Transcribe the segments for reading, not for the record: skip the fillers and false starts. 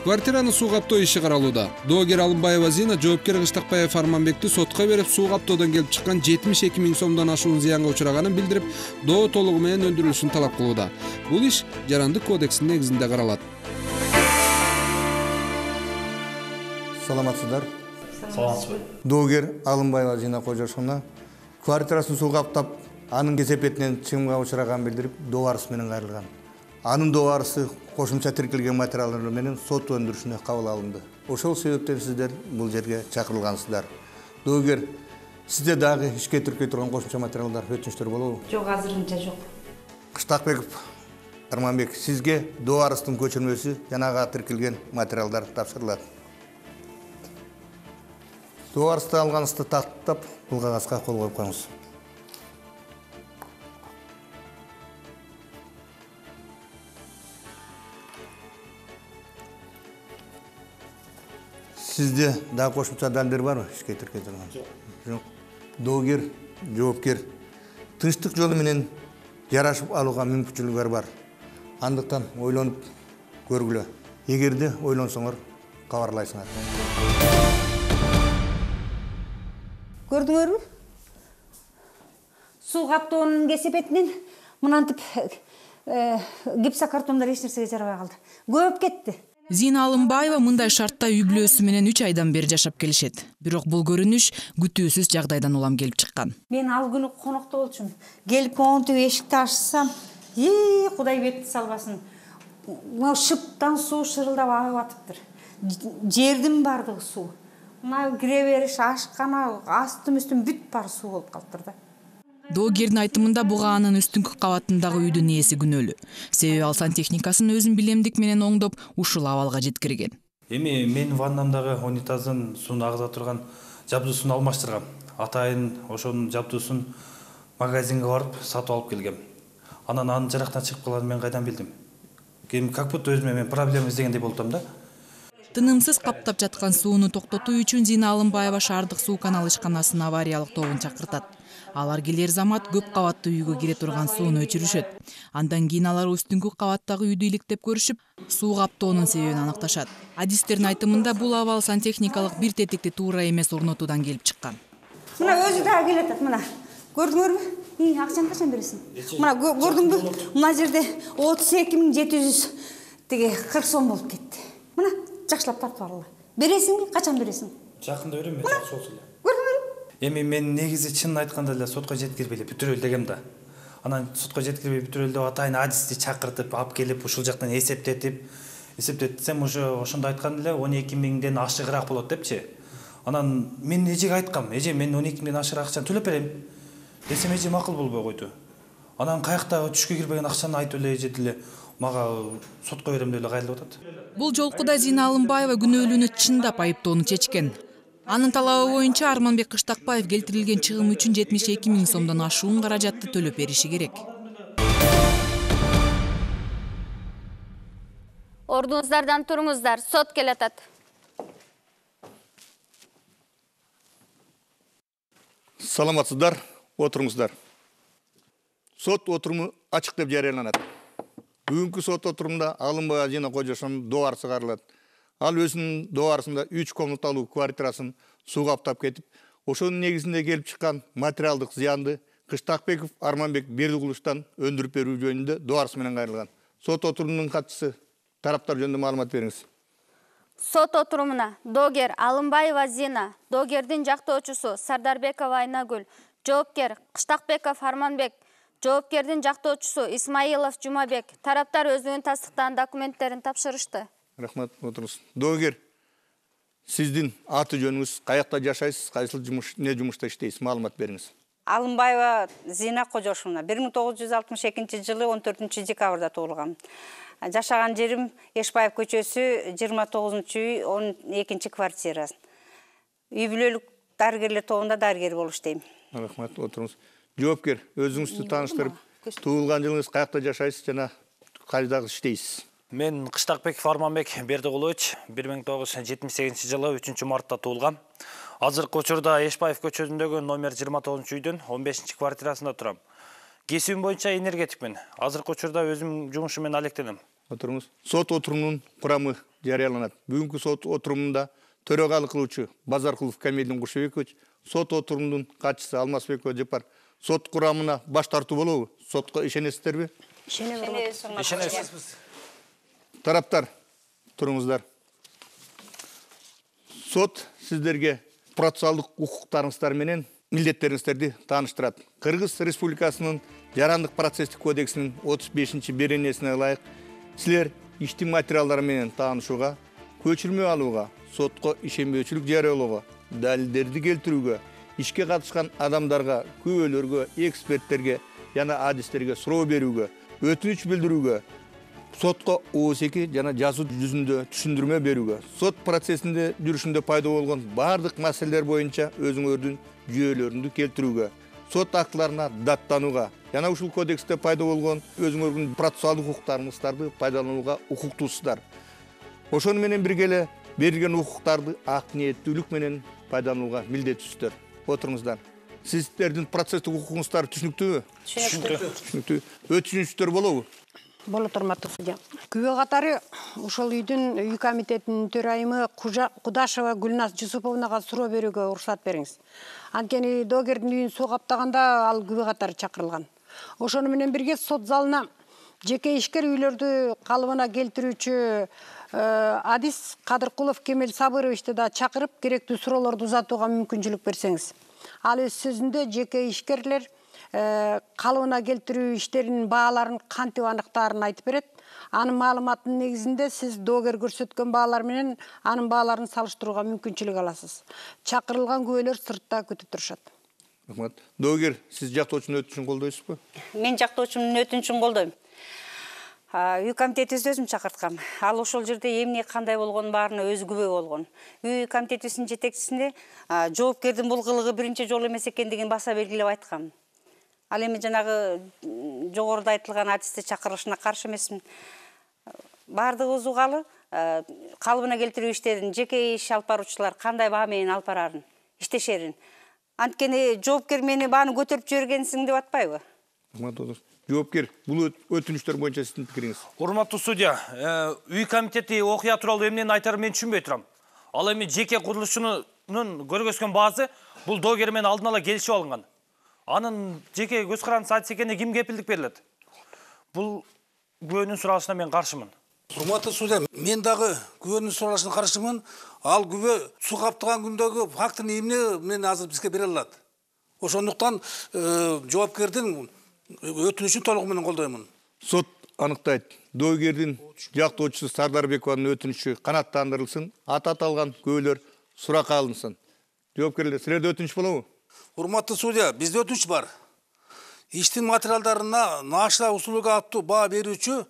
Квартираны суу каптоо иши каралууда. Доогер Алымбаева Зина жоопкер Кыштакбаев Арманбекти сотко берип, суу каптоодон келип чыккан 72 миң сомдон ашуун зыянга учураганын билдирип, доо толугу менен өндүрүлүшүн талап кылууда. Бул иш жарандык кодексинин негизинде каралат. Саламатсыздар. Доогер Алымбаева Зина кожошуна квартирасын суу каптап, анын кесепетинен чыгымга учураганын билдирип, доо арыз менен кайрылган. Анын доо арызы кошумча тиркелген материалдар менен сот өндүрүшүнө кабыл алынды. Ошол себептен сиздер бул жерге чакырылгансыздар. Доогер, сизде дагы ишке тиркей турган кошумча материалдар, өтүнүчтөр болобу? Жок, азырынча жок. Кыштакбеков Арманбек, сизге доо арыздын көчүрмөсү жанага тиркелген материалдар тапшырылат. Доо арызды алганыңызды тактап, бул кагазга кол коюп коюңуз. Сизде дагы кошумча далилдер барбы? Ишке тиркей турган? Жок. Доогер, жоопкер тынчтык жолу менен жарашып алууга мүмкүнчүлүгү бар. Андыктан ойлонуп көргүлө. Эгерде ойлонсоңор, кабарлайсыңар. Көрдүңөрбү? Суу каптоонун кесепетинен мынантип гипсокартондар эч нерсеге жарабай калды. Көп кетти. Зина Алымбаева мындай шартта үй бүлөсү менен 3 айдан бери жашап келишет. Бирок бул көрүнүш күтүүсүз жагдайдан улам келип чыккан. Мен ал күнү конокто болчумун. Келип монтип эшикти ачсам, Кудай бетти салбасын. Мына шыптан суу шырылдап агып атыптыр. Жердин бардыгы суу. Мына кире бериш, ашкана, астым үстүм бүт бар суу болуп калыптыр да. Доогердин айтымында буга анын үстүнкү кабатындагы үйдүн ээси күнөөлүү. Себеби ал сантехникасын өзүн билемдик менен оңдоп, ушул абалга жеткирген. Эми мен ваннамдагы унитаздын сууну агыза турган жабдуусун алмаштыргам. Атайын ошонун жабдуусун магазинге барып сатып алып келгем. Анан жарактан чыгып калганын мен кайдан билдим? Ким как будто өзүмө мен проблема издегендей болдум да. Тынымсыз каптап жаткан сууну токтотуу үчүн Зина Алымбаева шаардык суу канал ишканасынын авариялык тобун чакыртат. Алар келер замат көп кабаттуу үйгө кире турган сууну өчүрүшөт. Андан кийин алар үстүнкү кабаттагы үйдү иликтеп көрүшүп, суу каптоонун себебин аныкташат. Адистердин айтымында бул абал сантехникалык бир тетикти туура эмес орнотуудан келип чыккан. Мына өзү дагы келатат, мына. Көрдүңөрбү? Акчаны качан бересиң? Мына көрдүңбү? Мына жерде 32.700 тиги 40 сом болуп кетти. Мына жакшылап тартып алгыла. Бересиңби? Качан бересиң? Жакында берем, мен жакшы болсун эле. Көрдүңөрбү? Эми мен негизи чынын айтканда эле сотко жеткирбей эле бүтүрөлү дегем да. Анан сотко жеткирбей бүтүрөлү деп атайын адисти чакыртып, алып келип, ушул жактан эсептетсем уже ошондо айткан эле 12 миңден ашыгыраак болот депчи. Анан мен эжеге айткам, эже мен 12 миңден ашыгыраак акчаны төлөп берем. Десем эже макул болбой койду. Анан каякта түшкө кирбеген акчаны айтып эле эже деле мага сотко берем деп эле кайрылып атат. Бул жолку да Зина Алымбаева күнөөлүүнү чындап айыптоону чечкен. Анын талабы боюнча Арманбек Кыштакбаев келтирилген чыгым үчүн 72 миң сомдон ашуун каражатты төлөп бериши керек. Ордуңуздардан туруңуздар, сот келатат. Саламатсыздар, отуруңуздар. Сот отуруму ачык деп жарыяланат. Бүгүнкү сот отурумда Алымбаева Зина кожошунун доо арызы каралат. Ал өзүнүн доо арызында 3 комнаталуу квартирасын суу каптап кетип, ошонун негизинде келип чыккан материалдык зыянды Кыштакбеков Арманбек Бердигуловичтан өндүрүп берүү жөнүндө доо арыз менен кайрылган. Сот отурумунун катчысы тараптар жөнүндө маалымат бериңиз. Сот отурумуна доогер Алымбаева Зина, доогердин жактоочусу Сардарбекова Айнагүл, жоопкер Кыштакбеков Арманбек, жоопкердин жактоочусу Исмаилов Жумабек тараптар өзүнүн тастыктаган документтерин тапшырышты. Рахмат, отуруңуз. Доогер, сиздин аты жөнүңүз, каякта жашайсыз, кайсыл эмне жумушта иштейсиз, маалымат бериңиз. Алымбаева Зина кожошуна 1962 жылы 14 декабрда туулгам. Жашаган жерим Эшбаев көчөсү 29-үй 12 квартира. Үй бүлөлүк дарыгерлер тобунда дарыгер болуп иштейм. Рахмат, отуруңуз. Жоопкер, өзүңүздү тааныштырып, туулган жылыңыз каякта жашайсыз жана кайда иштейсиз? Мен Кыштакбеков Арманбек Бердигулович 1978 жылы 3 мартта туулгам. Азыркы учурда Эшбаев көчөсүндөгү номер 29-үйдүн 15 квартирасында турам. Кесүүм боюнча энергетикмин. Азыркы учурда өзүм жумушум менен алектенем. Oturumuz. Sot oturumунун курамы жарыяланат. Бүгүнкү сот отурумунда төрөгалық кылуучу Базаркулов Камилдин Кушебекович, сот отурумунун катчысы Алмазбек Жапар сот курамына баш тартуу болобу? Сотко ишенесиздерби? Ишенесизбиз. Тараптар, туруңуздар. Сот сиздерге процессуалдык укуктарыңыздар менен милдеттериңиздерди тааныштырат. Кыргыз Республикасынын жарандык процесстик кодексинин 35-беренесине ылайык силер иштин материалдары менен таанышууга, көчүрмө алууга, сотко ишенбөөчүлүк жарыялоого, далилдерди келтирүүгө, ишке катышкан адамдарга, күбөлөргө, эксперттерге жана адистерге суроо берүүгө, өтүнүч билдирүүгө, сотко ОСЕКи жана жазуу жүзүндө түшүндүрмө берүүгө, сот процессинде жүрүшүндө пайда болгон бардык маселелер боюнча өзүңөрдүн жүйөлөрүндү келтирүүгө, сот актыларына даттанууга жана ушул кодексте пайда болгон өзүңөрдүн процессуалдык укуктарыңыздарды пайдаланууга укуктуусуздар. Ошону менен бирге эле берилген укуктарды ак ниеттүүлүк менен пайдаланууга милдеттүүсүздөр. Отуруңуздар. Сиздердин процесстик укугуңуздар түшүнүктүүбү? Түшүнүктүү. Өтүнүчтөр болобу? Боло турматтуу судья. Күбө катары ушул үй комитетинин төрайымы Кудашева Гүлназ Жусуповнага суроо берүүгө уруксат бериңиз. Анткени доогердин үйүн суу каптаганда ал күбө катары чакырылган. Ошону менен бирге сот залына жеке ишкер үйлөрдү калыбына келтирүүчү адис Кадыркулов Кемел Сабыровичти да чакырып, керектүү суроолорду узатууга мүмкүнчүлүк берсеңиз. Ал өз сөзүндө жеке ишкерлер калыбына келтирүү иштеринин бааларын кантип аныктаарын айтып берет. Анын маалыматынын негизинде сиз доогер көрсөткөн баалар менен анын бааларын салыштырууга мүмкүнчүлүк аласыз. Чакырылган күбөлөр сыртта күтүп турушат. Рахмат. Доогер, сиз жактоочунун өтүнүчүн колдойсузбу? Мен жактоочумдун өтүнүчүн колдойм. Үй комитетибизди өзүм чакырткам. Ал ошол жерде эмне кандай болгон баарына өзү күбө болгон. Үй комитетибиздин жетекчисинде жоопкердин бул кылыгы биринчи жолу эмес экендигин баса белгилеп айткам. Ал эми жанагы жогоруда айтылган адисти чакырышына каршы эмесмин. Бардыгыбыз угалы калыбына келтирүү иштерин жеке иш алып баруучулар кандай баа менен алып барарын, иштешерин. Анткени жоопкер мени бааны көтөрүп жибергенсиң деп атпайбы? Жоопкер, бул өтүнүчтөр боюнча сиздин пикириңиз. Урматтуу судья, үй комитети окуя тууралуу эмнени айтарын мен түшүнбөй турам. Ал эми жеке курулушчунун көргөзгөн баасы бул доогер менен алдын ала келишип алынган. Анын жеке көз карандысы адис экенине ким кепилдик берилет? Бул күбөнүн суралышына мен каршымын. Урматтуу судья, мен дагы күбөнүн суралышына каршымын. Ал күбө суу каптаган күндөгү фактын эмне менен азыр бизге бере алат. Ошондуктан жоопкердин өтүнүчүн толугу менен колдоймун. Сот аныктайт. Доогердин жактоочусу Сардарбекованын өтүнүчү канааттандырылсын, аталган күбөлөр суракка алынсын. Жоопкерлер, силерде өтүнүч болобу? Урматтуу судья, бизде өтүнүч бар. Иштин материалдарына наша услуга аттуу баа берүүчү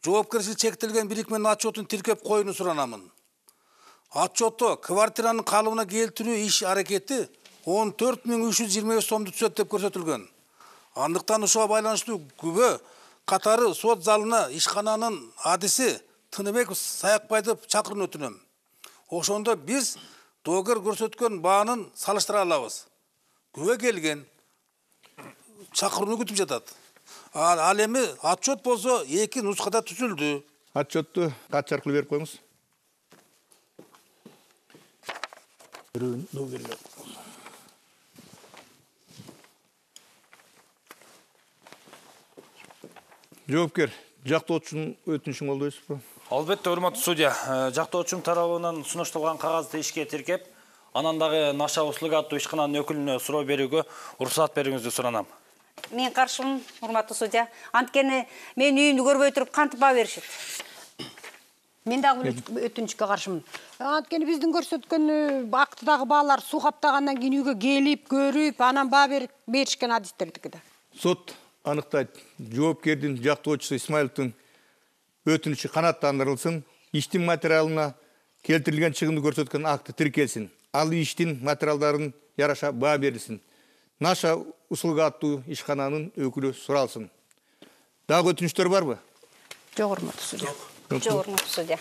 жоопкерчилик чектелген бирик менен отчетун тиркеп коюуну суранамын. Отчетто квартиранын калыбына келтирүү иш аракети 14.325 сомду түзөт деп көрсөтүлгөн. Андыктан ушуга байланыштуу күбө катары сот залына ишкананын адиси Тыныбек Саякбайды чакырууну өтүнөм. Ошондо биз доогер көрсөткөн баанын салыштыра алабыз. Күбө келген, чакырууну күтүп жатат. Ал эми отчет болсо 2 нускада түзүлдү. Отчетту кат аркылуу берип коюңуз. Жоопкер, жактоочунун өтүнүчүн колдойсузбу? Албетте, урматтуу судья, жактоочум тарабынан сунушталган кагазды ишке тиркеп, анан дагы наша услуга аттуу ишкананын өкүлүнө суроо берүүгө уруксат берүүңүздү суранам. Мен каршымын, урматтуу судья. Анткени мен үйүмдү көрбөй туруп кантип баа беришет? Мен дагы өтүнүчкө каршымын. Анткени биздин көрсөткөн актыдагы баалар суу каптагандан кийин үйгө келип, көрүп, анан баа беришкен адистердики да. Сот аныктайт. Жоопкердин жактоочусу Исмаиловдун өтүнүчү канааттандырылсын, иштин материалына келтирилген чыгымды көрсөткөн акты тиркелсин. Ал иштин материалдарын яраша баа берилсин. Наша услуга аттуу ишкананын өкүлү суралсын. Дагы өтүнүчтөр барбы? Жок, урматтуу судья. Жок, урматтуу судья.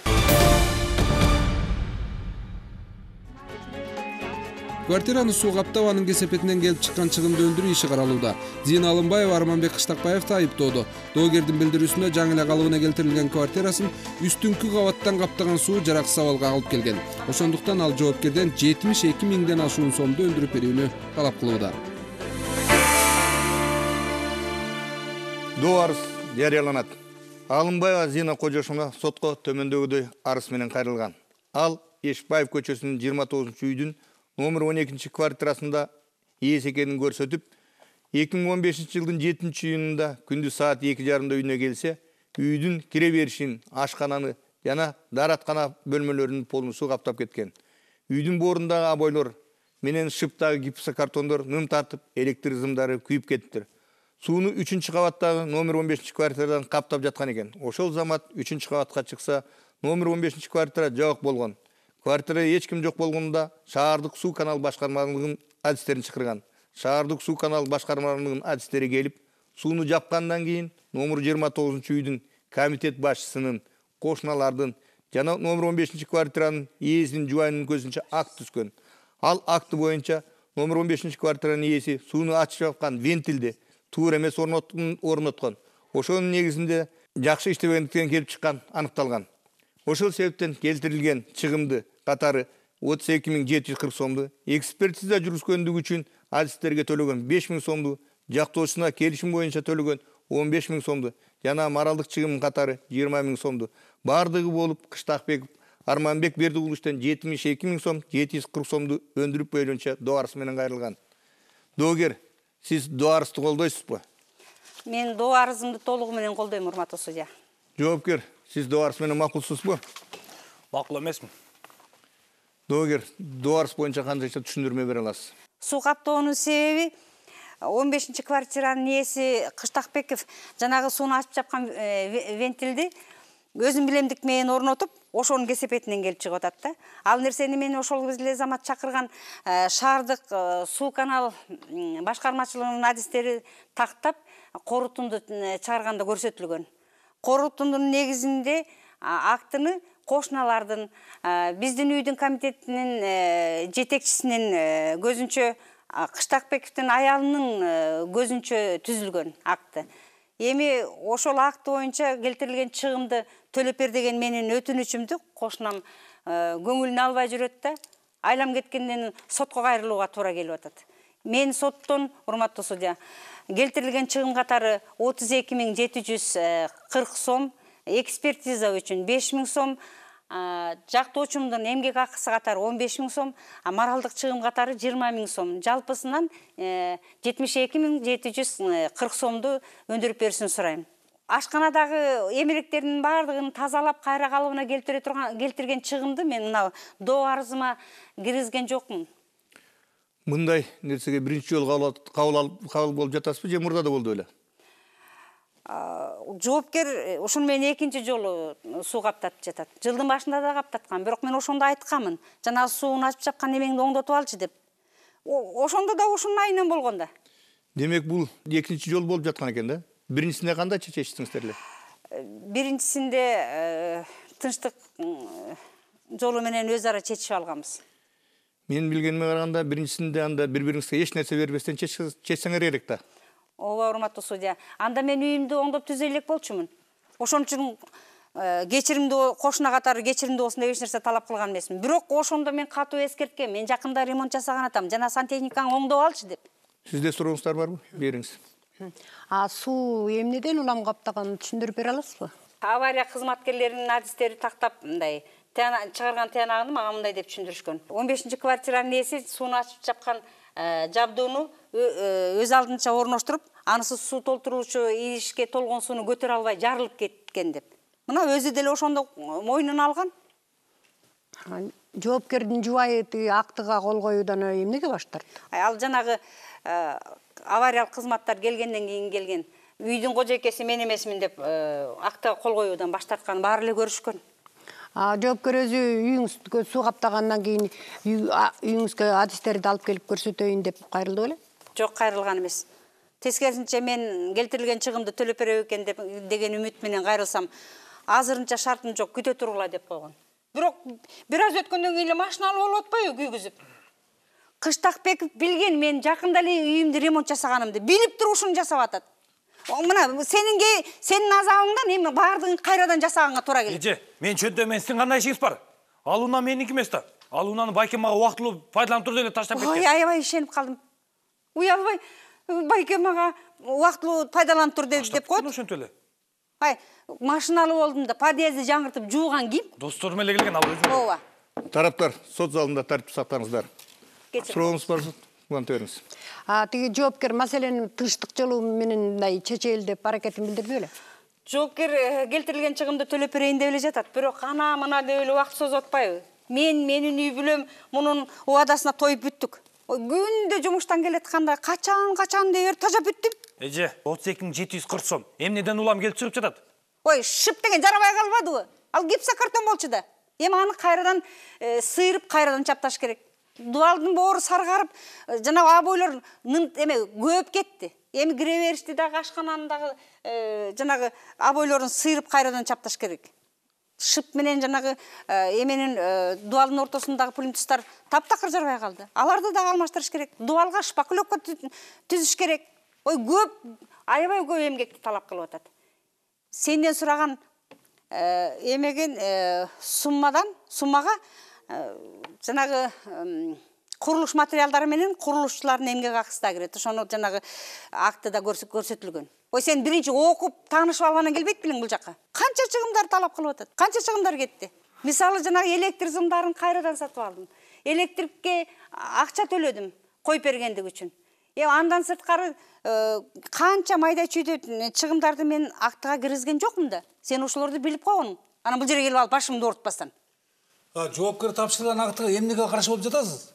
Квартираны суу каптап, анын кесепетинен келип чыккан чыгымды өндүрүү иши каралууда. Зина Алымбаева Арманбек Кыштакбаевди айыптоодо. Доогердин билдирүүсүндө жаңы эле калыбына келтирилген квартирасын үстүңкү кабаттан каптаган суу жараксыз абалга алып келген. Ошондуктан ал жоопкерден 72 миңден ашуун сомду өндүрүп берүүнү талап кылууда. Доо арыз жарыяланат. Алымбаева Зина Кожошуна сотко төмөндөгүдөй арыз менен кайрылган. Ал Ешбаев көчөсүнүн 29-үйдүн номер 12 квартирасында ээси экенин көрсөтүп, 2015 жылдын 7-июнунда күндүз саат 2:30 үйүнө келсе, үйдүн кире беришин, ашкананы жана дараткана бөлмөлөрүнүн полун суу каптап кеткен. Үйдүн боорундағы абойлор менен шыптагы гипсокартондор ным тартып, электр зымдары күйүп кетиптир. Сууну 3-чы кабаттагы номер 15 квартирадан каптап жаткан экен. Ошол замат 3-чы кабатка чыкса, номер 15 квартира жок болгон. Квартира эч ким жок болгондо шаардык суу канал башкармалыгынын адистерин чакырган. Шаардык суу канал башкармалыгынын адистери келип, сууну жапкандан кийин номер 29-үйдүн комитет башчысынын, кошуналардын жана номер 15 квартиранын ээсинин жубайынын көзүнчө акт түскөн. Ал акты боюнча номер 15 квартиранын ээси сууну ачып жапкан вентилди туура эмес орноткон. Ошонун негизинде жакшы иштебегендиктен келип чыккан аныкталган. Ошол себептен келтирилген чыгымды катары 32.740 сомду, экспертиза жүргүзгөндүгү үчүн адистерге төлөгөн 5.000 сомду, жактоочусуна келишим боюнча төлөгөн 15.000 сомду, жана моралдык чыгым катары 20.000 сомду. Бардыгы болуп Кыштакбек Арманбек Бердигуловичтен 72.000 сом, 740 сомду өндүрүп боюнча доо арыз менен кайрылган. Доогер, сиз доо арызды колдойсузбу? Мен доо арызымды толугу менен колдойм, урматтуу судья. Жоопкер, сиз доо арыз менен макулсузбу? Макул эмесмин. Доогер, доо арыз боюнча кандайча түшүндүрмө бере аласыз? Суу каптоонун себеби 15 квартиранын ээси Кыштакбеков жанагы сууну ачып жапкан вентилди өзүн билемдик менен орнотуп, ошонун кесепетинен келип чыгып атат да. Ал нерсени мен ошол эле замат чакырган шаардык суу канал башкармачылыгынын адистери тактап, корутунду чыгарганда көрсөтүлгөн. Корутундун негизинде актыны кошуналардын, биздин үйдүн комитетинин жетекчисинин көзүнчө, Кыштакбековдун аялынын көзүнчө түзүлгөн акты. Эми ошол акты боюнча келтирилген чыгымды төлөп бер деген менин өтүнүчүмдү кошунам көңүлүнө албай жүрөт да, айлам кеткенден сотко кайрылууга туура келип атат. Мен соттон, урматтуу судья, келтирилген чыгым катары 32.740 сом, экспертиза үчүн 5.000 сом, жактоочумдун эмгек акысы катары 15.000 сом, моралдык чыгым катары 20.000 сом. Жалпысынан 72.740 сомду өндүрүп берүүсүн сурайм. Ашканадагы эмеректердин баардыгын тазалап кайра калыбына келтирген чыгымды мен мына доо арызыма киргизген жокмун. Мындай нерсеге биринчи жолу кабыл болуп жатасызбы же мурда да болду эле? Жоопкер ушуну менен экинчи жолу суу каптатып жатат. Жылдын башында да каптаткан, бирок мен ошондо айтканмын. Жанагы сууну ачып жапкан эмеңди оңдотуп алчы деп. Ошондо да ушунун айынан болгон да. Демек бул экинчи жол болуп жаткан экен да? Биринчисинде кандай чечтиңиздер эле? Биринчисинде тынчтык жолу менен өз ара чечип алганбыз. Мен билгениме караганда биринчисинде анда бири-бириңизге эч нерсе бербестен чечсеңер керек да. Ооба, урматтуу судья. Анда мен үйүмдү оңдоп түзөй элек болчумун. Ошон үчүн кечиримди кошуна катары кечиримди болсун деп эч нерсе талап кылган эмесмин. Бирок ошондо мен катуу эскерткем. Мен жакында ремонт жасаган атам. Жана сантехниканы оңдоп алчы деп. Сизде сурооңуздар барбы? Бериңиз. Суу эмнеден улам каптаганын түшүндүрүп бере аласызбы? Авария кызматкерлеринин адистери тактап мындай чыгарган тыянагын мага мындай деп түшүндүрүшкөн. 15 квартиранын ээси сууну ачып жапкан жабдууну өз алдынча орноштуруп, анысы суу толтуруучу идишке толгон сууну көтөрө албай жарылып кеткен деп. Мына өзү деле ошондо мойнуна алган. Жоопкердин жубайы актыга кол коюудан эмнеге баш тартты? Ал жанагы авариялык кызматтар келгенден кийин келген. Үйдүн кожойкеси мен эмесмин деп актыга кол коюудан баш тарткан баары эле көрүшкөн. Жоопкер өзү үйүңүзгө суу каптагандан кийин үйүңүзгө адистерди алып келип көрсөтөйүн деп кайрылды беле? Жок, кайрылган эмес. Тескерисинче мен келтирилген чыгымды төлөп берет экен деген үмүт менен кайрылсам, азырынча шартым жок, күтө тургула деп койгон. Бирок бир аз өткөндөн кийин эле машина алып болуп атпайбы күйгүзүп? Кыштакбеков билген мен жакында эле үйүмдү ремонт жасаганымды билип туруп ушуну жасап атат. Мына сенин азабыңдан эми баардыгын кайрадан жасаганга туура келет. Эже, мен чөнтө мен сиздин кандай ишиңиз бар? Ал унаа меники эмес да. Ал унааны Байке мага убактылуу пайдаланып турду эле таштап кеткен. Ой, аябай ишенип калдым. Уялбай Байке мага убактылуу пайдаланып тур деп коет. Ошентип эле. Ай, машиналы болдум да, подъездди жаңыртып жууган ким? Досторум эле келген, ал өзү. Ооба. Тараптар сот залында тартип сактаңыздар. Сурооңуз бар, улантып бериңиз. Тиги жоопкер маселени тынчтык жолу менен мындай чечели деп аракетин билдирди беле? Жоопкер келтирилген чыгымды төлөп берейин деп эле жатат. Бирок ана мына деп эле убакыт созуп атпайбы? Менин үй бүлөм мунун убадасына тоюп бүттүк. Күндө жумуштан келетканда качан деп берип тажап бүттүм. Эже, 32.740 сом. Эмнеден улам келип чыгып жатат? Ой, шып деген жарабай калбадыбы? Ал гипсокартон болчу да. Эми аны кайрадан сыйрып, кайрадан чапташ керек. Дубалдын боору саргарып, жанагы абойлор көп кетти. Эми кире беришти дагы ашкананын дагы жанагы абойлорун сыйрып кайрадан чапташ керек. Шып менен жанагы эменин дубалдын ортосундагы плинтустар таптакыр жарабай калды. Аларды дагы алмаштырыш керек. Дубалга шпаклёвка түзүш керек. Ой, көп, аябай көп эмгекти талап кылып атат. Сенден сураган суммага жанагы курулуш материалдары менен курулушчулардын эмгек акысы да кирет. Ошону жанагы актыда көрсөтүлгөн. Ой, сен биринчи окуп, таанышып алгандан келбейт белең бул жакка. Канча чыгымдар талап кылып атат? Канча чыгымдар кетти? Мисалы, жанагы электр сымдарын кайрадан сатып алдым. Электрикке акча төлөдүм, коюп бергендик үчүн. Андан сырткары канча майда чүйдө чыгымдарды мен актыга киргизген жокмун да. Сен ошолорду билип койгон. Анан бул жерге келип алып башымды оорутпастан. Жоопкер тапшырган актыга эмнеге каршы болуп жатасыз?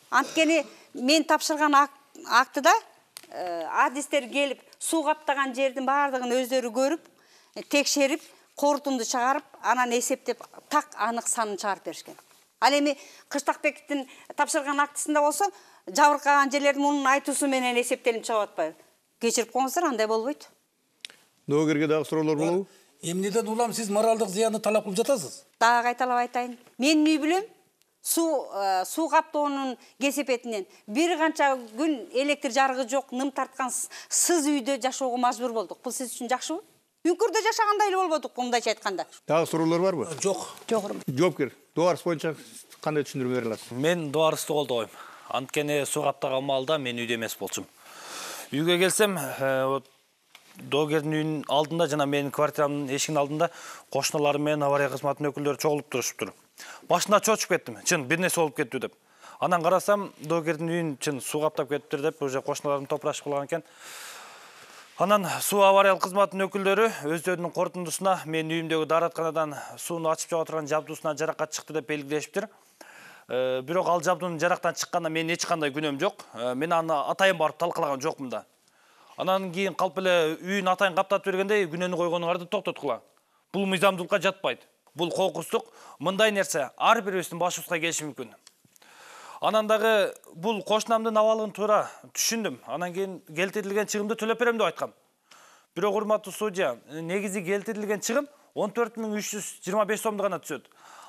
Анткени мен тапшырган актыда адистер келип, суу каптаган жердин баардыгын өздөрү көрүп, текшерип, корутунду чыгарып, анан эсептеп, так анык санын чыгарып беришкен. Ал эми Кыштакбековдун тапшырган актысында болсо, жабыркаган жерлердин мунун айтуусу менен эсептелип чыгып атпайбы? Кечирип коңуздар, андай болбойт. Доогерге дагы суроолор болобу? Эмнеден улам сиз моралдык зыянды талап кылып жатасыз? Дагы кайталап айтайын. Менин үй бүлөм суу каптоонун кесепетинен бир канча күн электр жарыгы жок, ным тарткан сыз үйдө жашоого мажбур болдук. Бул сиз үчүн жакшыбы? Үңкүрдө жашагандай эле болбодук, мындайча айтканда. Дагы суроолор барбы? Жок. Жоопкер, доо арыз боюнча кандай түшүндүрмө бере аласыз? Мен доо арызды колдойм. Анткени суу каптаган маалда мен үйдө эмес болчумун. Үйгө келсем, доогердин үйүнүн алдында жана менин квартирамдын эшигинин алдында кошуналарым менен авария кызматынын өкүлдөрү чогулуп туруштур. Башында чочуп кеттим. Чын бир нерсе болуп кеттү деп. Анан карасам, доогердин үйүн чын суу каптап кетиптир деп, уже кошуналарым топурашып калган экен. Анан суу авариялык кызматынын өкүлдөрү өздөрүнүн корутундусуна мен үйүмдөгү дааратканадан сууну ачып жаба турган жабдуусуна жаракат чыкты деп белгилешиптир. Бирок ал жабдуунун жарактан чыкканына менин эч кандай күнөөм жок. Мен аны атайын барып талкалаган жокмун да. Анан кийин калп эле үйүн атайын каптатып бергенде күнөөнү койгонуңарды токтоткула. Бул мыйзамдуулукка жатпайт. Бул кокустук. Мындай нерсе ар бирибиздин башыбызга келиши мүмкүн. Анан дагы бул кошунамдын абалын туура түшүндүм. Анан кийин келтирилген чыгымды төлөп берем деп айткам. Бирок урматтуу судья, негизи келтирилген чыгым 14.325 сомду гана түшөт.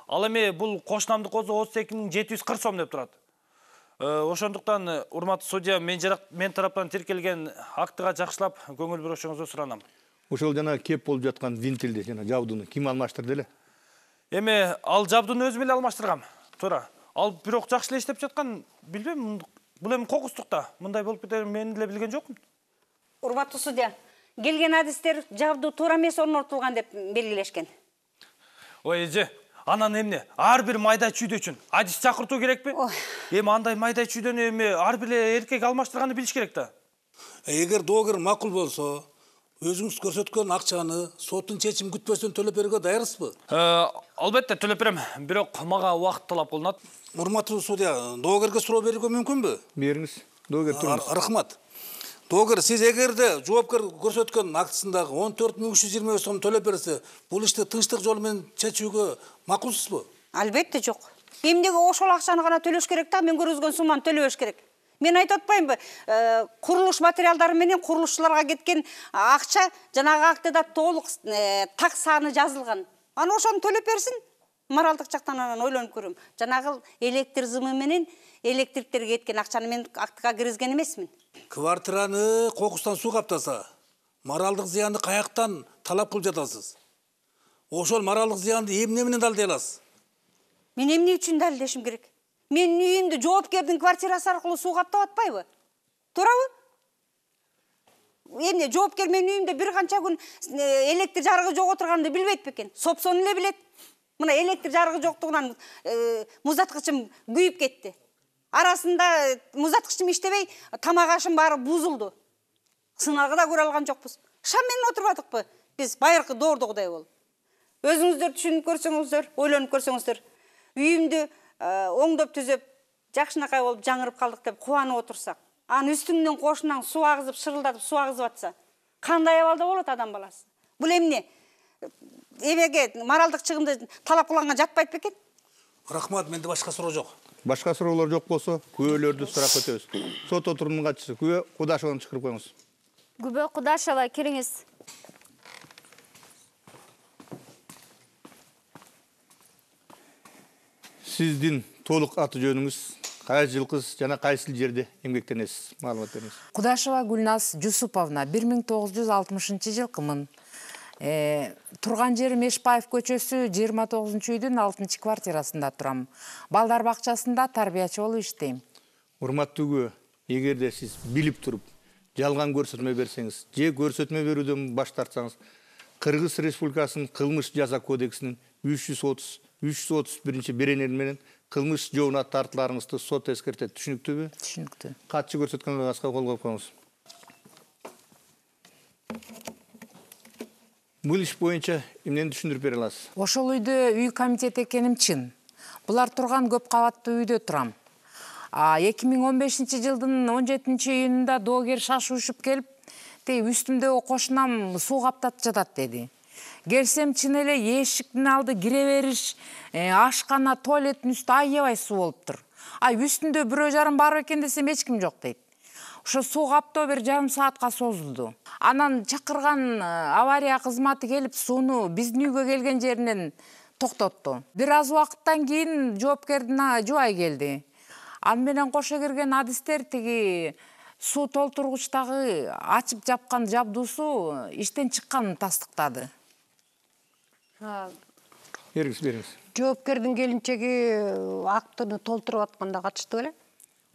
Ал эми бул кошунамдык болсо 32.740 сом деп турат. Ошондуктан урматтуу судья, мен тараптан тиркелген актыга жакшылап көңүл бурушуңузду суранам. Ошол жана кеп болуп жаткан винтилди жана жабдууну ким алмаштырды эле? Эми ал жабдууну өзүм эле алмаштыргам. Туура. Ал бирок жакшы эле иштеп жаткан, билбейм, бул эми кокустук да. Мындай болуп кетерин мен эле билген жокмун. Урматтуу судья, келген адистер жабдуу туура эмес орнотулган деп белгилешкен. Ой, эже, анан эмне? Ар бир майда чүйдө үчүн адис чакыртуу керекпи? Эми андай майда чүйдөнү эми ар бир эркек алмаштырганды билиш керек да. Эгер доогер макул болсо, өзүңүз көрсөткөн акчаны соттун чечим күтпөстөн төлөп берүүгө даярсызбы? Албетте төлөп берем, бирок мага убакыт талап кылынат. Урматтуу судья, доогерге суроо берүүгө мүмкүнбү? Бериңиз. Доогер туруңуз. Рахмат. Доогер, сиз эгерде жоопкер көрсөткөн актысындагы 14.325 сом төлөп берсе, бул ишти тынчтык жолу менен чечүүгө макулсузбу? Албетте жок. Эмнеге ошол акчаны гана төлөш керек да, мен көргөзгөн сумманы төлөбөш керек. Мен айтып атпаймынбы, курулуш материалдары менен курулушчуларга кеткен акча жанагы актыда толук так саны жазылган. Аны ошону төлөп берсин. Моралдык жактан анан ойлонуп көрөм. Жанагы электр зымы менен электриктерге кеткен акчаны мен актыга киргизген эмесмин. Квартираны кокустан суу каптаса, моралдык зыянды каяктан талап кылып жатасыз? Ошол моралдык зыянды эмне менен далилдей аласыз? Мен эмне үчүн далилдешим керек? Мен үйүмдү жоопкердин квартирасы аркылуу суу каптап атпайбы? Туурабы? Эмне жоопкер менин үйүмдө бир канча күн электр жарыгы жок отурганымды билбейт бекен? Сопсон эле билет. Мына электр жарыгы жоктугунан музаткычым күйүп кетти. Арасында музаткычым иштебей, тамак ашым баары бузулду. Сынагы да көрө алган жокпуз. Шам менен отурбадыкпы? Биз байыркы доордогудай болуп. Өзүңүздөр түшүнүп көрсөңүздөр, ойлонуп көрсөңүздөр, үйүмдү оңдоп түзөп, жакшынакай болуп жаңырып калдык деп кубанып отурсак, анын үстүнөн кошунан суу агызып, шырылдатып суу агызып атса, кандай абалда болот адам баласы? Бул эмне? Эмеге моралдык чыгымды талап кылганга жатпайт бекен? Рахмат, менде башка суроо жок. Башка суроолор жок болсо, күбөлөрдү сурап өтөбүз. Сот отурумунун катчысы күбө Кудашеваны чакырып коюңуз. Күбө Кудашева, кириңиз. Сиздин толук аты жөнүңүз, кайсы жылкысыз жана кайсы жерде эмгектенесиз? Маалымат бериңиз. Кудашева Гүлназ Жусуповна, 1960 жылкымын. Турган жерим Эшпаев көчөсү 29-үйдүн 6 квартирасында турам. Балдар бакчасында тарбиячы болуп иштейм. Урматтуу күбө, эгерде сиз билип туруп, жалган көрсөтмө берсеңиз, же көрсөтмө берүүдөн баш тартсаңыз, Кыргыз Республикасынын кылмыш жаза кодексинин 331 беренеси менен кылмыш жообуна тартыларыңызды сот эскертет. Түшүнүктүүбү? Түшүнүктүү. Катчы көрсөткөн кагазга кол коюп коюңуз. Бул иш боюнча эмнени түшүндүрүп бере аласыз? Ошол үйдө үй комитет экеним чын. Булар турган көп кабаттуу үйдө турам. 2015 жылдын 17-июнунда доогер шашуушуп келип, үстүмдөгү кошунам суу каптап жатат деди. Келсем чын эле эшиктин алды кире бериш, ашкана, туалеттин үстү аябай суу болуптур. Үстүндө 1,5 бар экен десем эч ким жок дейт. Ошо суу каптоо 1,5 саатка созулду. Анан чакырган авария кызматы келип сууну биздин үйгө келген жеринен токтотту. Бир аз убакыттан кийин жоопкердин жубайы келди. Аны менен кошо кирген адистер тиги суу толтургучтагы ачып жапкан жабдуусу иштен чыкканын тастыктады. Бериңиз. Жоопкердин келинчеги актыны толтуруп атканда катышты беле?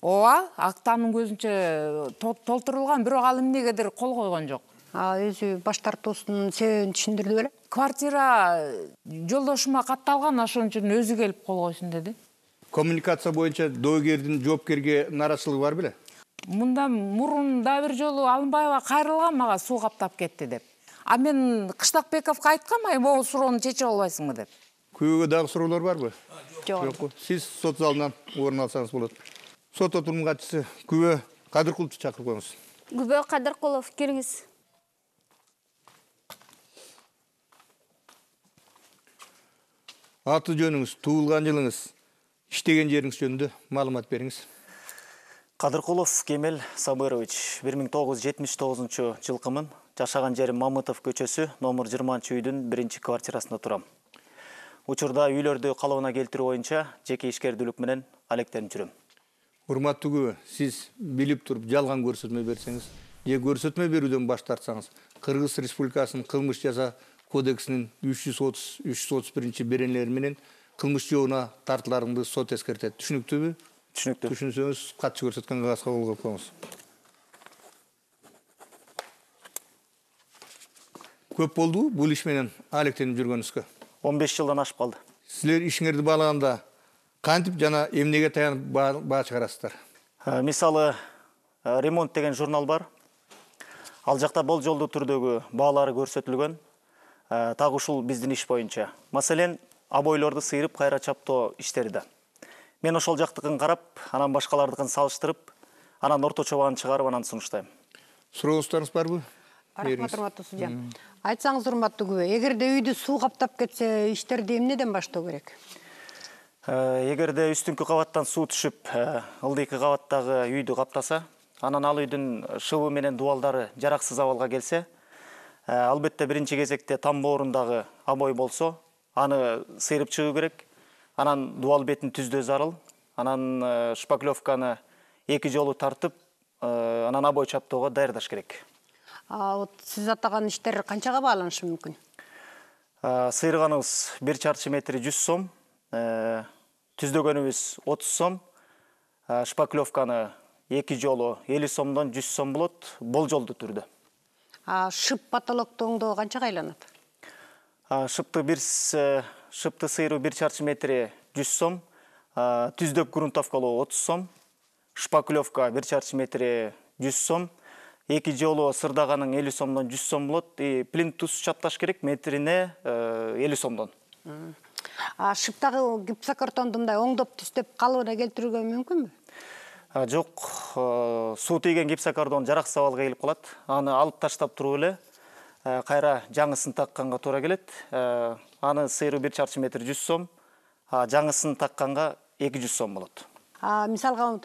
Ооба, актанын көзүнчө толтурулган, бирок ал эмнегедир кол койгон жок. Өзү баш тартуусунун себебин түшүндүрдү беле? Квартира жолдошума катталган, ошон үчүн өзү келип кол койсун деди. Коммуникация боюнча доогердин жоопкерге нараачылыгы бар беле? Мында мурун да бир жолу Алымбаева кайрылган мага суу каптап кетти деп. Мен Кыштакбековго айткам, могу суроону чечип албайсыңбы деп. Күбөгө дагы суроолор барбы? Жок. Сиз сот залынан орун алсаңыз болот. Сот отурумунун катчысы күбө Кадыркуловду чакырып коюңуз. Күбө Кадыркулов, кириңиз. Аты жөнүңүз, туулган жылыңыз, иштеген жериңиз жөнүндө маалымат бериңиз. Кадыркулов Кемел Сабырович, 1979 жылкымын. Жашаган жерим Мамытов көчөсү, номер 20-үйдүн 1 квартирасында турам. Учурда үйлөрдү калыбына келтирүү боюнча жеке ишкердүүлүк менен алектенип жүрөм. Урматтуу күбө, сиз билип туруп жалган көрсөтмө берсеңиз, же көрсөтмө берүүдөн баш тартсаңыз, Кыргыз Республикасынын кылмыш жаза кодексинин 331 беренелери менен кылмыш жообуна тартыларыңды сот эскертет. Түшүнүктүүбү? Түшүнүктүү. Түшүнсөңүз, катчы көрсөткөн кагазга кол коюп коюңуз. Көп болду бул иш менен алектенип жүргөнүзгө? 15 жылдан ашып калды. Силер ишиңерди баалаганда кантип жана эмнеге таянып баа чыгарасыздар? Мисалы, ремонт деген журнал бар. Ал жакта болжолдуу түрдөгү баалары көрсөтүлгөн. Дагы ушул биздин иш боюнча. Маселен, абойлорду сыйрып кайра чаптоо иштери да. Мен ошол жактыкын карап, анан башкалардыкын салыштырып, анан орточо бааны чыгарып, анан сунуштайм. Суроолоруңуз барбы? Рахмат, урматтуу судья. Айтсаңыз, урматтуу күбө, эгерде үйдү суу каптап кетсе, иштерди эмнеден баштоо керек? Эгерде үстүнкү кабаттан суу түшүп, ылдыйкы кабаттагы үйдү каптаса, анан ал үйдүн шыбы менен дубалдары жараксыз абалга келсе, албетте биринчи кезекте там боорундагы абой болсо, аны сыйрып чыгуу керек. Анан дубал бетин түздөө зарыл. анан шпаклевканы 2 жолу тартып, анан обой чаптоого даярдаш керек. Вот сиз атаган иштер канчага бааланышы мүмкүн? Сыйырганыбыз 1 чарчы метри 100 сом, түздөгөнүбүз 30 сом, шпаклевканы 2 жолу 50 сомдон 100 сом болот, болжолдуу түрдө. Шып потолоктоңдо канчага айланат? Шыпты сыйыруу 1 чарчы метри 100 сом, түздөк грунтовкалоо 30 сом, шпаклевка 1 чарчы метри 100 сом, 2 жолу сырдаганын 50 сомдон 100 сом болот, плинтус чапташ керек метрине 50 сомдон. Шыптагы гипсокартонду мындай оңдоп түстөп калыбына келтирүүгө мүмкүнбү? Жок, суу тийген гипсокартон жараксыз абалга келип калат. Аны алып таштап туруп эле кайра жаңысын такканга туура келет. Аны сыйыруу 1 чарчы метр 100 сом, жаңысын такканга 200 сом болот. Мисалга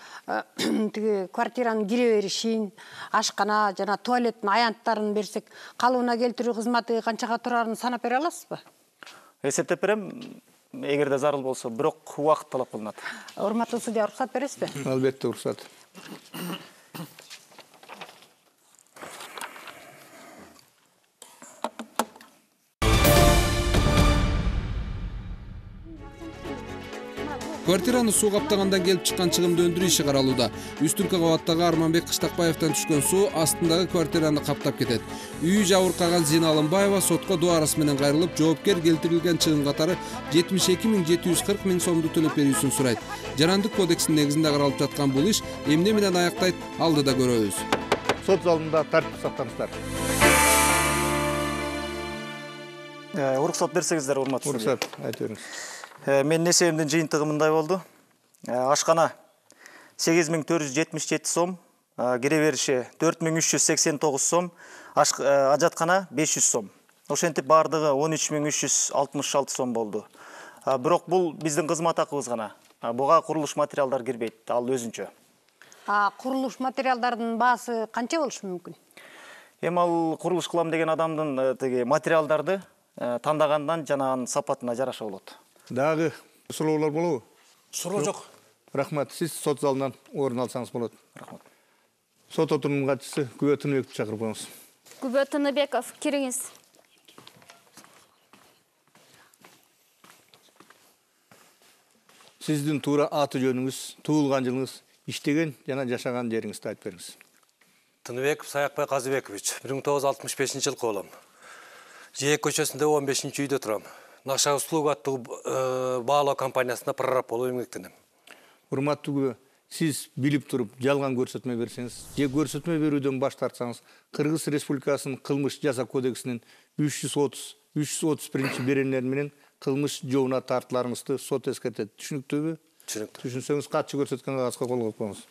тиги квартиранын кире беришин, ашкана жана туалеттин аянттарын берсек, калыбына келтирүү кызматы канчага турарын санап бере аласызбы? Эсептеп берем, эгерде зарыл болсо, бирок убакыт талап кылынат. Урматтуу судья, уруксат бересизби? Албетте уруксат. Квартираны суу каптагандан келип чыккан чыгымды өндүрүү иши каралууда. Үстүркү кабаттагы Арманбек Кыштакбаевден түшкөн суу астындагы квартираны каптап кетет. Үйү жабыркаган Зина Алымбаева сотко доо арызы менен кайрылып, жоопкер келтирилген чыгым катары 72.740 000 сомду төлөп берүүсүн сурайт. Жарандык кодексинин негизинде каралып жаткан бул иш эмне менен аяктайт, алдыда көрөбүз. Сот залында тартип сактаңыздар. Уруксат берсеңиздер, урматтуу судья. Уруксат, айтып бериңиз. Менин эсебимдин жыйынтыгы мындай болду. Ашкана 8477 сом, кире бериши 4389 сом, ажаткана 500 сом. Ошентип бардыгы 13366 сом болду. Бирок бул биздин кызмат акыбыз гана. Буга курулуш материалдар кирбейт, ал өзүнчө. Курулуш материалдардын баасы канча болушу мүмкүн? Эми ал курулуш кылам деген адамдын тиги материалдарды тандагандан жана анын сапатына жараша болот. Дагы суроолор болобу? Суроо жок. Рахмат, сиз сот залынан орун алсаңыз болот. Рахмат. Сот отурумунун катчысы Күбө Тыныбековду чакырып коюңуз. Күбө Тыныбеков, кириңиз. Сиздин туура аты жөнүңүз, туулган жылыңыз, иштеген жана жашаган жериңизди айтып бериңиз. Тыныбеков Саякбай Казыбекович, 1965 жылкы болом. Жээк көчөсүндө 15-үйдө турам. Наша услуга аттуу баалоо компаниясына прораб болуп эмгектенем. Урматтуу Күбө, сиз билип туруп жалган көрсөтмө берсеңиз, же көрсөтмө берүүдөн баш тартсаңыз, Кыргыз Республикасынын кылмыш жаза кодексинин 331 беренелери менен кылмыш жообуна тартыларыңызды сот эскертет. Түшүнүктүүбү? Түшүнүктүү. Түшүнсөңүз катчы көрсөткөн кагазга кол коюп коюңуз.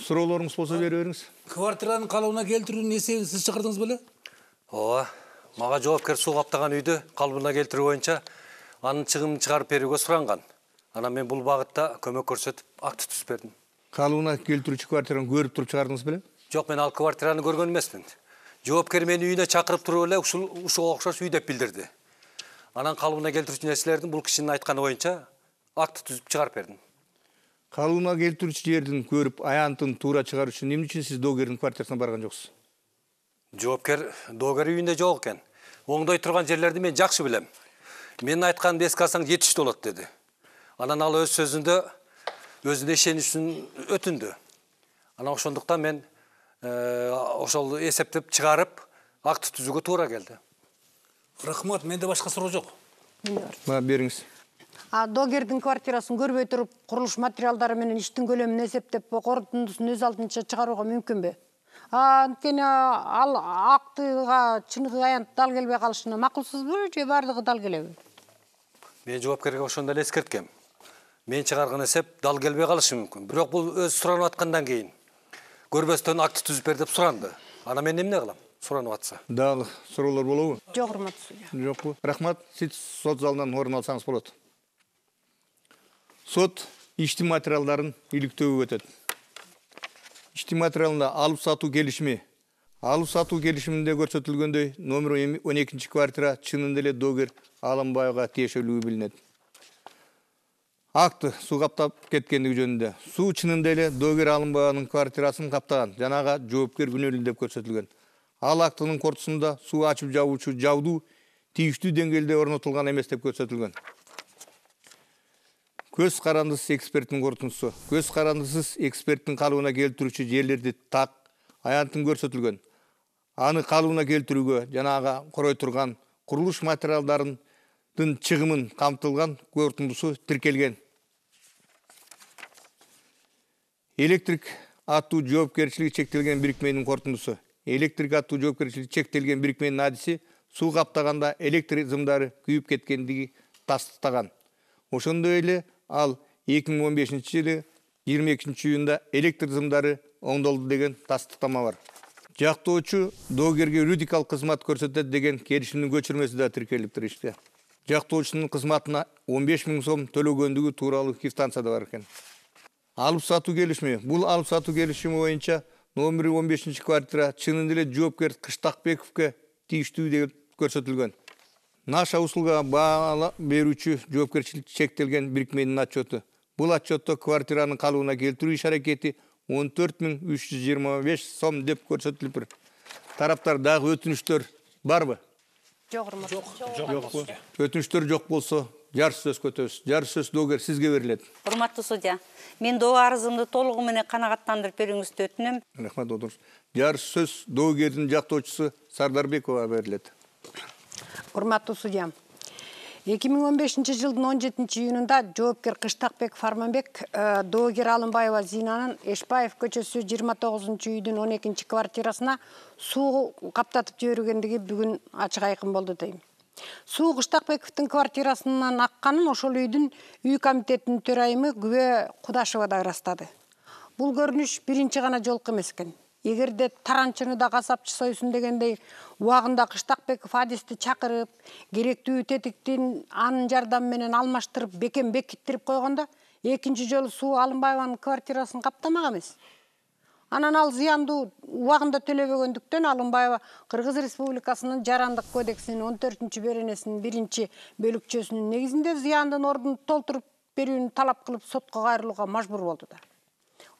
Суроолоруңуз болсо берип бериңиз. Квартиранын калыбына келтирүүнүн эсебин сиз чыгардыңыз беле? Ооба, мага жоопкер суу каптаган үйдү калыбына келтирүү боюнча анын чыгымын чыгарып берүүгө суранган. Анан мен бул багытта көмөк көрсөтүп, акт түзүп бердим. Калыбына келтирүүчү квартираны көрүп туруп чыгардыңыз беле? Жок, мен ал квартираны көргөн эмесмин. Жоопкер мени үйүнө чакырып туруп эле ушуга окшош үй деп билдирди. Анан калыбына келтирүүчү нерселердин бул кишинин айтканы боюнча акт түзүп чыгарып бердим. Калыбына келтирүүчү жердин көрүп, аянтын туура чыгаруу үчүн эмне үчүн сиз доогердин квартирасына барган жоксуз? Жоопкер доогер үйүндө жок экен. Оңдой турган жерлерди мен жакшы билем. Менин айтканымды эске алсаң жетиштүү болот деди. Анан ал өз сөзүндө өзүнө ишенишин өтүндү. Анан ошондуктан мен ошол эсептеп чыгарып акт түзүүгө туура келди. Рахмат, менде башка суроо жок. Мага бериңиз. Доогердин квартирасын көрбөй туруп, курулуш материалдары менен иштин көлөмүн эсептеп, корутундусун өз алдынча чыгарууга мүмкүнбү? Анткени ал актыга чыныгы аянт дал келбей калышына макулсузбу же бардыгы дал келеби? Мен жоопкерге ошондо эле эскерткем. Мен чыгарган эсеп дал келбей калышы мүмкүн. Бирок бул өз суранып аткандан кийин көрбөстөн акт түзүп бер деп суранды. Ана мен эмне кылам? Суранып атса. Дагы суроолор болобу? Жок, урматтуу судья. Жокпу? Рахмат, сиз сот залынан орун алсаңыз болот. Сот иштин материалдарын иликтөөгө өтөт. Иштин материалында алып сатуу келишими. Алып сатуу келишиминде көрсөтүлгөндөй номер 12 квартира чынында эле доогер Алымбаевга тиешелүү билинет. акты суу каптап кеткендиги жөнүндө. Суу чынында эле доогер Алымбаеванын квартирасын каптаган, жанага жоопкер күнөөлүү деп көрсөтүлгөн. Ал актынын кортусунда суу ачып жабуучу жабдуу тийиштүү деңгээлде орнотулган эмес деп көрсөтүлгөн. Көз карандысыз эксперттин корутундусу. Көз карандысыз эксперттин калыбына келтирүүчү жерлерди так, аянтын көрсөтүлгөн. Аны калыбына келтирүүгө жанага корой турган курулуш материалдарынын чыгымын камтылган корутундусу тиркелген. Электрик аттуу жоопкерчилиги чектелген бирикменин корутундусу. Электрик аттуу жоопкерчилиги чектелген бирикменин адиси суу каптаганда электр зымдары күйүп кеткендиги тастыктаган. Ошондой эле ал 2015-жылы 22-июнда электр зымдары оңдолду деген тастыктама бар. Жактоочу доогерге юридикалык кызмат көрсөтөт деген келишимдин көчүрмөсү да тиркелиптир иште. Жактоочунун кызматына 15 000 сом төлөгөндүгү тууралуу квитанция да бар экен. Алып сатуу келишими. Бул алып сатуу келишими боюнча номери 15 квартира чынында эле жоопкер Кыштакбековке тийиштүү деп көрсөтүлгөн. Наша услуга баала берүүчү жоопкерчилик чектелген бирикменин отчету. Бул отчетто квартиранын калыбына келтирүү иш аракети 14 325 сом деп көрсөтүлүптүр. Тараптар дагы өтүнүчтөр барбы? Жок. Өтүнүчтөр жок болсо, жарыш сөз көтөбүз. Жарыш сөз доогер сизге берилет. Урматтуу судья, мен доо арызымды толугу менен канагаттандырып берүүңүздү өтүнөм. Рахмат, отуруңуз. Жарыш сөз доогердин жактоочусу Сардарбекова берилет. Урматтуу судья, 2015 жылдын 17-июнунда жоопкер Кыштакбеков Арманбек доогер Алымбаева Зинанын Эшбаев көчөсү 29-үйдүн 12 квартирасына суу каптатып жибергендиги бүгүн ачык айкын болду дейм. Суу Кыштакбековдун квартирасынан акканын ошол үйдүн үй комитетинин төрайымы Күбө Кудашева да ырастады. Бул көрүнүш биринчи гана жолку эмес экен. Эгерде таранчыны да касапчы сойсун дегендей убагында Кыштакбеков адисти чакырып, керектүү тетиктин анын жардамы менен алмаштырып, бекем бекиттирип койгондо, экинчи жолу суу Алымбаеванын квартирасын каптамак эмес. Анан ал зыянды убагында төлөбөгөндүктөн Алымбаева Кыргыз Республикасынын Жарандык кодексинин 14 беренесинин 1 бөлүкчөсүнүн негизинде зыяндын ордун толтуруп берүүнү талап кылып сотко кайрылууга мажбур болду да.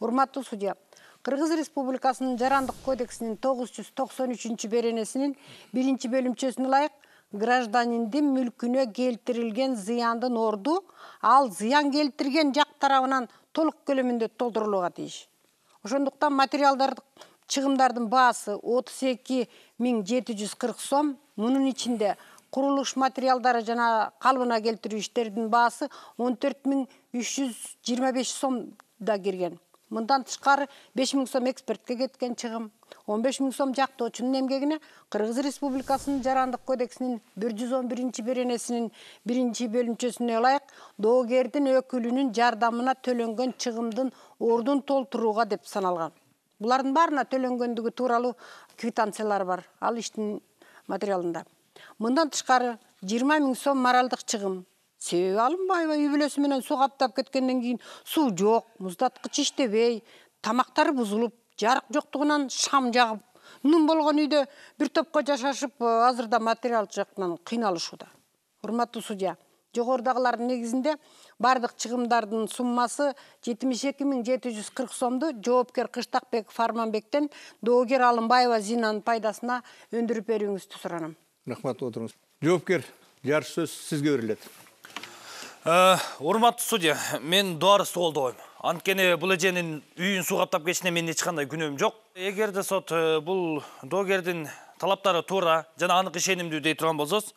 Урматтуу судья, Кыргыз Республикасынын Жарандык кодексинин 993 беренесинин 1 бөлүмчөсүнө ылайык гражданиндин мүлкүнө келтирилген зыяндын орду ал зыян келтирген жак тарабынан толук көлөмүндө толтурулууга тийиш. Ошондуктан материалдардык чыгымдардын баасы 32 740 сом, мунун ичинде курулуш материалдары жана калыбына келтирүү иштеринин баасы 14 325 сом да кирген. Мындан тышкары 5 000 сом экспертке кеткен чыгым, 15 000 сом жактоочунун эмгегине Кыргыз Республикасынын Жарандык кодексинин 111 беренесинин 1 бөлүмчөсүнө ылайык доогердин өкүлүнүн жардамына төлөнгөн чыгымдын ордун толтурууга деп саналган. Булардын баарына төлөнгөндүгү тууралуу квитанциялар бар, ал иштин материалында. Мындан тышкары 20 000 сом моралдык чыгым. Себеби Алымбаева үй бүлөсү менен суу каптап кеткенден кийин суу жок, муздаткыч иштебей, тамактары бузулуп, жарык жоктугунан шам жагып, нун болгон үйдө бир топко жашашып, азырда материал жактан кыйналышууда. Урматтуу судья, жогорудагылардын негизинде бардык чыгымдардын суммасы 72 740 сомду жоопкер Кыштакбеков Арманбектен доогер Алымбаева Зинанын пайдасына өндүрүп берүүңүздү суранам. Рахмат, отуруңуз. Жоопкер, жарыш сөз сизге берилет. Урматтуу судья, мен дуарыс колдойм. Анткени бул эженин үйүн суу каптап кетишине менин эч кандай күнөөм жок. Эгерде сот бул доогердин талаптары туура жана анык ишенимдүү дей турган болсоз,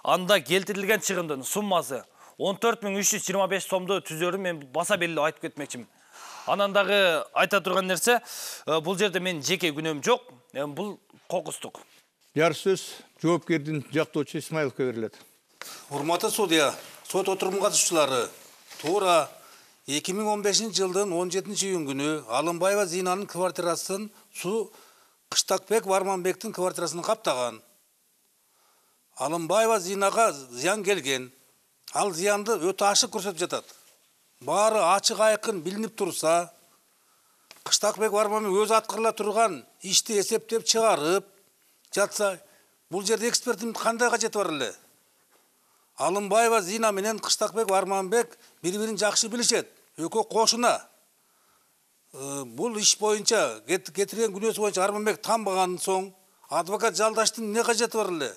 анда келтирилген чыгымдын суммасы 14 325 сомду түзөрүн мен баса белгилеп айтып кетмекчимин. Анан дагы айта турган нерсе, бул жерде мен жеке күнөөм жок, бул кокустук. Жарыш сөз жоопкердин жактоочу Исмаиловго берилет. Урматтуу судья, сот отурумун катышчылары, туура 2015 жылдын 17 июнь күнү Алымбаева Зинанын квартирасын суу Кыштакбеков Арманбектин квартирасын каптаган. Алымбаева Зинага зыян келген. Ал зыянды өтө ашык көрсөтүп жатат. Баары ачык айкын билинип турса, Кыштакбеков Арманбек өзү аткарыла турган ишти эсептеп чыгарып жатса, бул жерде эксперттин кандай кажети бар эле? Алымбаева Зина менен Кыштакбек Арманбек бири-бирин жакшы билишет. Экөө кошуна. Бул иш боюнча кетирген күнөөсү боюнча Арманбек танбаган соң адвокат жалдаштын эмне кажети бар эле?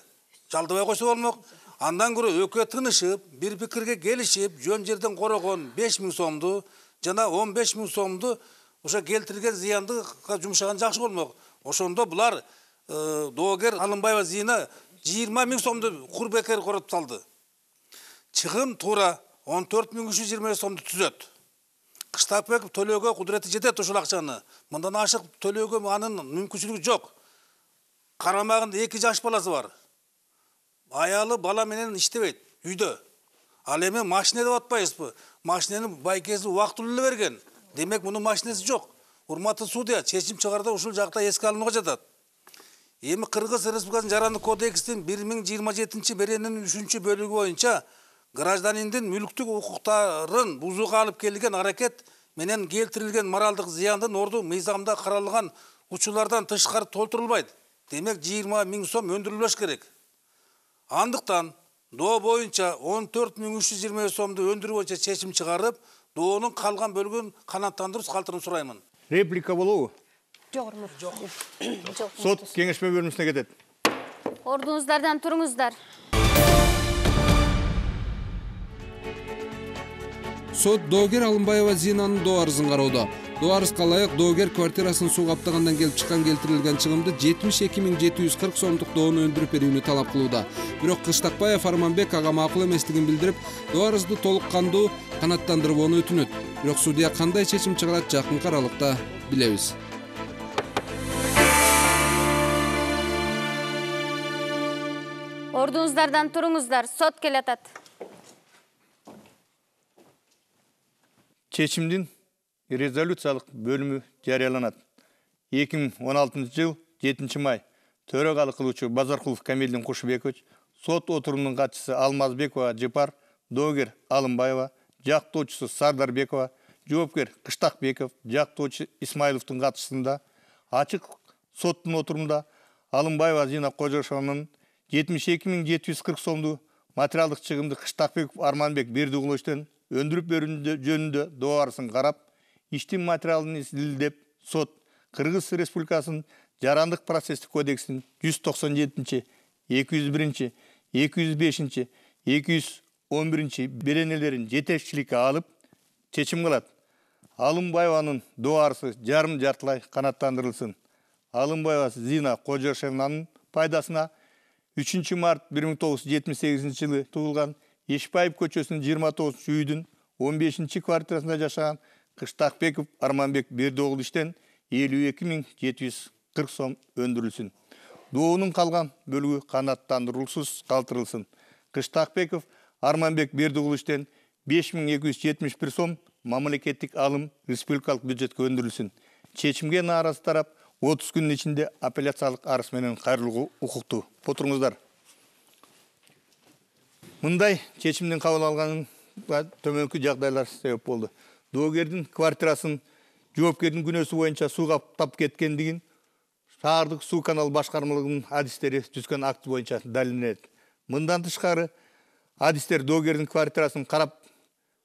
Жалдабай койсо болмок. Андан көрө экөө тынышып, бир пикирге келишип, жөн жерден корогон 5000 сомду жана 15000 сомду ошо келтирген зыяндыга жумшаган жакшы болмок. Ошондо булар доогер Алымбаева Зина 20000 сомду курбекер коротуп салды. Чыгым туура 14320 сомду түзөт. Кыштакбеков төлөөгө кудурети жетет ушул акчаны. Мындан ашык төлөөгө анын мүмкүнчүлүгү жок. Карамагында 2 жаш баласы бар. Аялы бала менен иштебейт үйдө. Ал эми машина деп атпайбызбы? Машинени байкеси убактылуу эле берген. Демек мунун машинеси жок. Урматтуу судья, чечим чыгарда ушул жакта эске алынууга жатат. Эми Кыргыз Республикасынын Жарандык кодексинин 1027 беренин 3-бөлүгү боюнча гражданиндин мүлктүк укуктарын бузууга алып келген аракет менен келтирилген моралдык зыяндын орду мыйзамда каралган учурлардан тышкары толтурулбайт. Демек 20000 сом өндүрүлбөш керек. Андыктан доо боюнча 14320 сомду өндүрүү боюнча чечим чыгарып, доонун калган бөлүгүн канааттандыруу калтырын сураймын. Реплика болобу? Жок. Сот кеңешме бөлүмүнө кетет. Ордуңуздардан туруңуздар. Сот доогер Алымбаева Зинанын доо арызын кароодо. Доо арызга ылайык доогер квартирасын суу каптагандан келип чыккан келтирилген чыгымды 72740 сомдук доону өндүрүп берүүнү талап кылууда. Бирок Кыштакбаев Арманбек ага макул эместигин билдирип, доо арызды толук кандуу канааттандырууну өтүнөт. Бирок судья кандай чечим чыгарат жакынкы аралыкта билебиз. Ордуңуздардан туруңуздар. Сот келатат. Чечимдин резолюциялык бөлүмү жарыяланат. 2016 жыл 7 май төрөгалык кылуучу Базаркулов Камилдин Кушубекович, сот отурумунун катчысы Алмазбекова Жыпар, доогер Алымбаева, жактоочусу Сардарбекова, жоопкер Кыштакбеков, жактоочу Исмаиловдун катчысында ачык соттун отурумунда Алымбаева Зина Кожошованын 72740 сомду материалдык чыгымды Кыштакбеков Арманбек Бердиуловичтен өндүрүп берүү жөнүндө доо арызын карап, иштин материалын изилдеп, сот Кыргыз Республикасынын Жарандык процесстик кодексинин 197, 201, 205, 211 беренелерин жетекчиликке алып, чечим кылат. Алымбаеванын доо арызы жарым-жартылай канааттандырылсын. Алымбаева Зина Кожошевнанын пайдасына 3 март 1978 жылы туулган Ешпаев көчөсүнүн 29 үйдүн 15 квартирасында жашаган Кыштакбеков Арманбек Бердиуловичтен 52740 сом өндүрүлсүн. Доонун калган бөлүгү канааттандыруусуз калтырылсын. Кыштакбеков Арманбек Бердиуловичтен 5271 сом мамлекеттик алым республикалык бюджетке өндүрүлсүн. Чечимге нааразы тарап 30 күнүн ичинде апелляциялык арыз менен кайрылууга укуктуу. Отуруңуздар. Мындай чечимдин кабыл алганына төмөнкү жагдайлар себеп болду. Доогердин квартирасын жоопкердин күнөөсү боюнча суу каптап кеткендигин шаардык суу канал башкармалыгынын адистери түзгөн акт боюнча далилденет. Мындан тышкары адистер доогердин квартирасын карап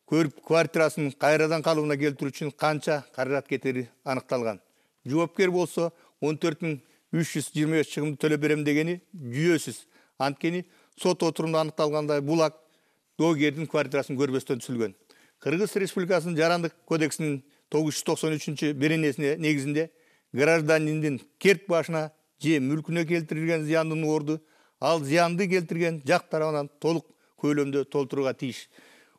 көрүп, квартирасын кайрадан калыбына келтирүү үчүн канча каражат кетери аныкталган. Жоопкер болсо 14325 чыгымды төлөп берем дегени жүйөсүз. Анткени сот отурумунда аныкталгандай бул акт доогердин квартирасын көрбөстөн түзүлгөн. Кыргыз Республикасынын Жарандык кодексинин 993 беренесине негизинде гражданиндин керт башына же мүлкүнө келтирилген зыяндын орду ал зыянды келтирген жак тарабынан толук көлөмдө толтурууга тийиш.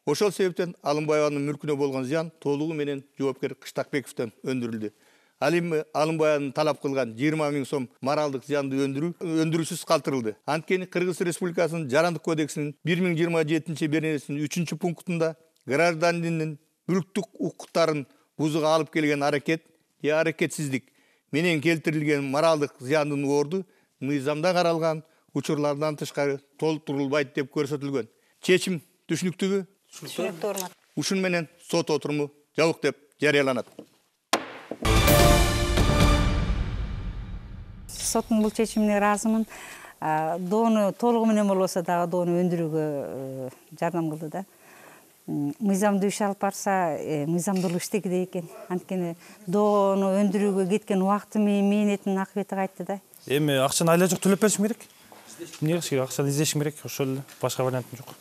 Ошол себептен Алымбаеванын мүлкүнө болгон зыян толугу менен жоопкер Кыштакбековдон өндүрүлдү. Ал эми Алымбаеванын талап кылган 20000 сом моралдык зыянды өндүрүүсүз калтырылды. Анткени Кыргыз Республикасынын Жарандык кодексинин 1027 беренесинин 3 пунктунда гражданиндин мүлктүк укуктарын бузууга алып келген аракет же аракетсиздик менен келтирилген моралдык зыяндын орду мыйзамда каралган учурлардан тышкары толтурулбайт деп көрсөтүлгөн. Чечим түшүнүктүүбү? Түшүнүктүү. Ушун менен сот отуруму жабык деп жарыяланат. Соттун бул чечимине ыраазымын. Доону толугу менен болбосо дагы доону өндүрүүгө жардам кылды да. Мыйзамдуу иш алып барса, мыйзамдуулук иштегидей экен. Анткени доону өндүрүүгө кеткен убакыты менен мээнетинин акыбети кайтты да. Эми акчаны айла жок төлөп беришим керек. Эмне кылыш керек? Акчаны издешим керек, ошол эле. Башка вариантым жок.